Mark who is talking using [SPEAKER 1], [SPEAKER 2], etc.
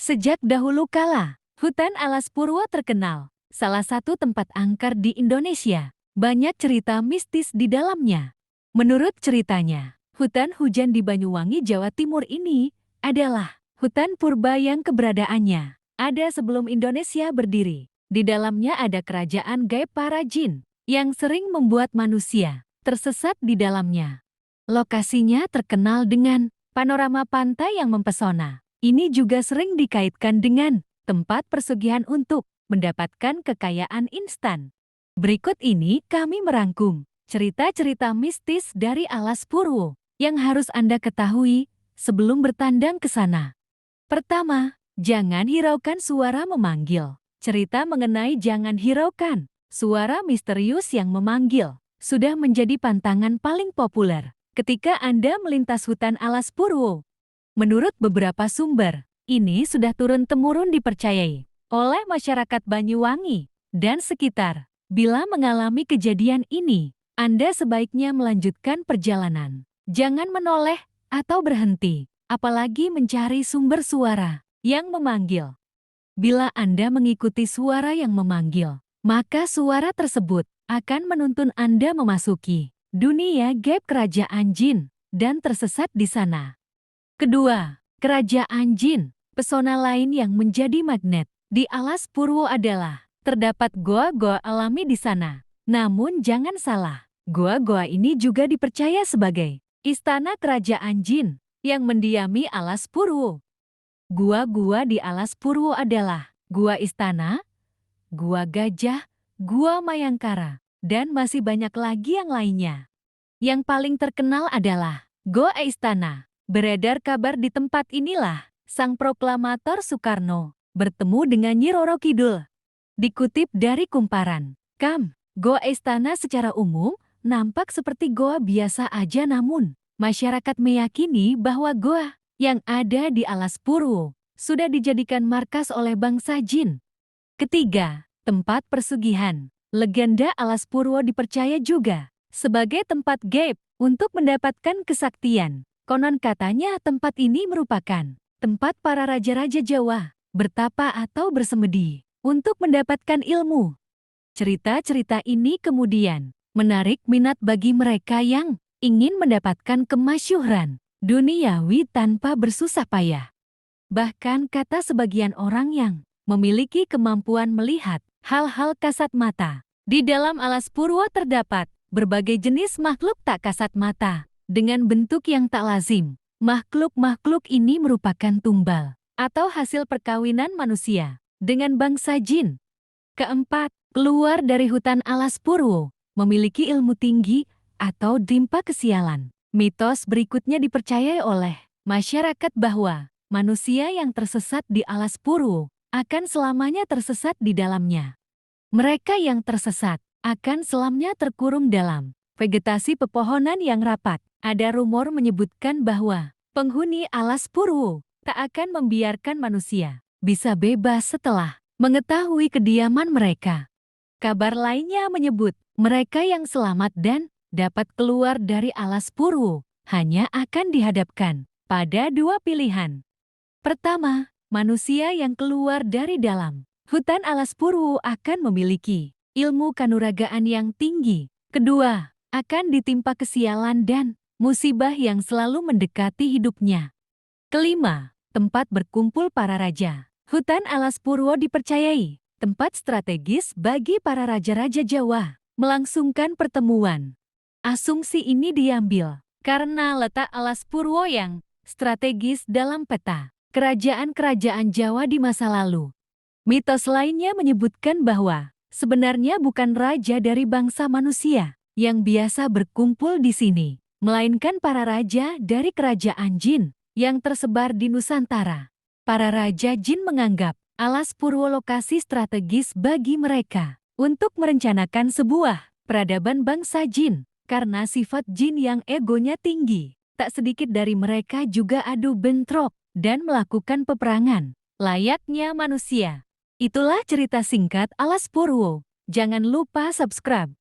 [SPEAKER 1] Sejak dahulu kala, hutan alas Purwo terkenal, salah satu tempat angker di Indonesia. Banyak cerita mistis di dalamnya. Menurut ceritanya, hutan hujan di Banyuwangi, Jawa Timur ini adalah hutan purba yang keberadaannya ada sebelum Indonesia berdiri. Di dalamnya ada kerajaan gaib para jin yang sering membuat manusia tersesat di dalamnya. Lokasinya terkenal dengan panorama pantai yang mempesona. Ini juga sering dikaitkan dengan tempat persugihan untuk mendapatkan kekayaan instan. Berikut ini kami merangkum cerita-cerita mistis dari alas Purwo yang harus Anda ketahui sebelum bertandang ke sana. Pertama, jangan hiraukan suara memanggil. Cerita mengenai jangan hiraukan suara misterius yang memanggil sudah menjadi pantangan paling populer ketika Anda melintas hutan alas Purwo. Menurut beberapa sumber, ini sudah turun-temurun dipercayai oleh masyarakat Banyuwangi dan sekitar. Bila mengalami kejadian ini, Anda sebaiknya melanjutkan perjalanan. Jangan menoleh atau berhenti, apalagi mencari sumber suara yang memanggil. Bila Anda mengikuti suara yang memanggil, maka suara tersebut akan menuntun Anda memasuki dunia gaib kerajaan jin dan tersesat di sana. Kedua, kerajaan jin. Pesona lain yang menjadi magnet di alas Purwo adalah terdapat goa-goa alami di sana. Namun jangan salah, goa-goa ini juga dipercaya sebagai istana kerajaan jin yang mendiami alas Purwo. Gua-gua di alas Purwo adalah gua istana, gua gajah, gua Mayangkara, dan masih banyak lagi yang lainnya. Yang paling terkenal adalah Goa Istana. Beredar kabar di tempat inilah sang proklamator Soekarno bertemu dengan Nyi Roro Kidul. Dikutip dari Kumparan, Goa Istana secara umum nampak seperti goa biasa aja, namun masyarakat meyakini bahwa goa yang ada di alas Purwo sudah dijadikan markas oleh bangsa jin. Ketiga, tempat persugihan. Legenda alas Purwo dipercaya juga sebagai tempat gaib untuk mendapatkan kesaktian. Konon katanya tempat ini merupakan tempat para raja-raja Jawa bertapa atau bersemedi untuk mendapatkan ilmu. Cerita-cerita ini kemudian menarik minat bagi mereka yang ingin mendapatkan kemasyhuran duniawi tanpa bersusah payah. Bahkan kata sebagian orang yang memiliki kemampuan melihat hal-hal kasat mata, di dalam alas Purwo terdapat berbagai jenis makhluk tak kasat mata dengan bentuk yang tak lazim. Makhluk-makhluk ini merupakan tumbal atau hasil perkawinan manusia dengan bangsa jin. Keempat, keluar dari hutan alas Purwo memiliki ilmu tinggi atau dimpa kesialan. Mitos berikutnya dipercayai oleh masyarakat bahwa manusia yang tersesat di alas Purwo akan selamanya tersesat di dalamnya. Mereka yang tersesat akan selamanya terkurung dalam vegetasi pepohonan yang rapat. Ada rumor menyebutkan bahwa penghuni alas Purwo tak akan membiarkan manusia bisa bebas setelah mengetahui kediaman mereka. Kabar lainnya menyebut mereka yang selamat dan dapat keluar dari alas Purwo hanya akan dihadapkan pada dua pilihan. Pertama, manusia yang keluar dari dalam hutan alas Purwo akan memiliki ilmu kanuragaan yang tinggi. Kedua, akan ditimpa kesialan dan musibah yang selalu mendekati hidupnya. Kelima, tempat berkumpul para raja. Hutan alas Purwo dipercayai tempat strategis bagi para raja-raja Jawa melangsungkan pertemuan. Asumsi ini diambil karena letak alas Purwo yang strategis dalam peta kerajaan-kerajaan Jawa di masa lalu. Mitos lainnya menyebutkan bahwa sebenarnya bukan raja dari bangsa manusia yang biasa berkumpul di sini, melainkan para raja dari kerajaan jin yang tersebar di Nusantara. Para raja jin menganggap alas Purwo lokasi strategis bagi mereka untuk merencanakan sebuah peradaban bangsa jin. Karena sifat jin yang egonya tinggi, tak sedikit dari mereka juga adu bentrok dan melakukan peperangan layaknya manusia. Itulah cerita singkat alas Purwo. Jangan lupa subscribe